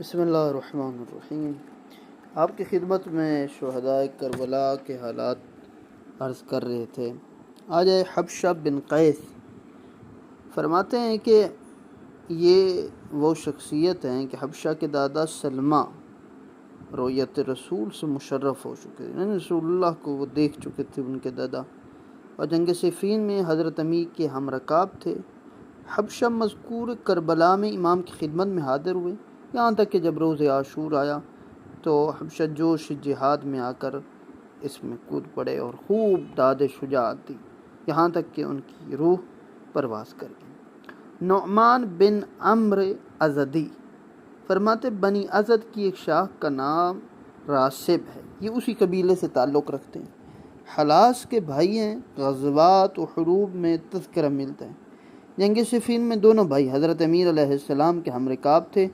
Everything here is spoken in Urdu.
بسم اللہ الرحمن الرحیم۔ آپ کی خدمت میں شہدائے کربلا کے حالات عرض کر رہے تھے۔ آج حبشہ بن قیس فرماتے ہیں کہ یہ وہ شخصیت ہیں کہ حبشہ کے دادا سلمہ رؤیت رسول سے مشرف ہو چکے تھے، یعنی رسول اللہ کو وہ دیکھ چکے تھے ان کے دادا، اور جنگ صفین میں حضرت امی کے ہم رکاب تھے۔ حبشہ مذکور کربلا میں امام کی خدمت میں حاضر ہوئے، یہاں تک کہ جب روز عاشور آیا تو حبشہ جوش جہاد میں آ کر اس میں کود پڑے اور خوب داد شجاعت دی، یہاں تک کہ ان کی روح پرواز کر گئی۔ نعمان بن عمرو ازدی فرماتے بنی ازد کی ایک شاخ کا نام راسب ہے، یہ اسی قبیلے سے تعلق رکھتے ہیں۔ حلاس کے بھائی ہیں، غزوات و حروب میں تذکرہ ملتا ہے۔ جنگ صفین میں دونوں بھائی حضرت امیر علیہ السلام کے ہم رکاب تھے۔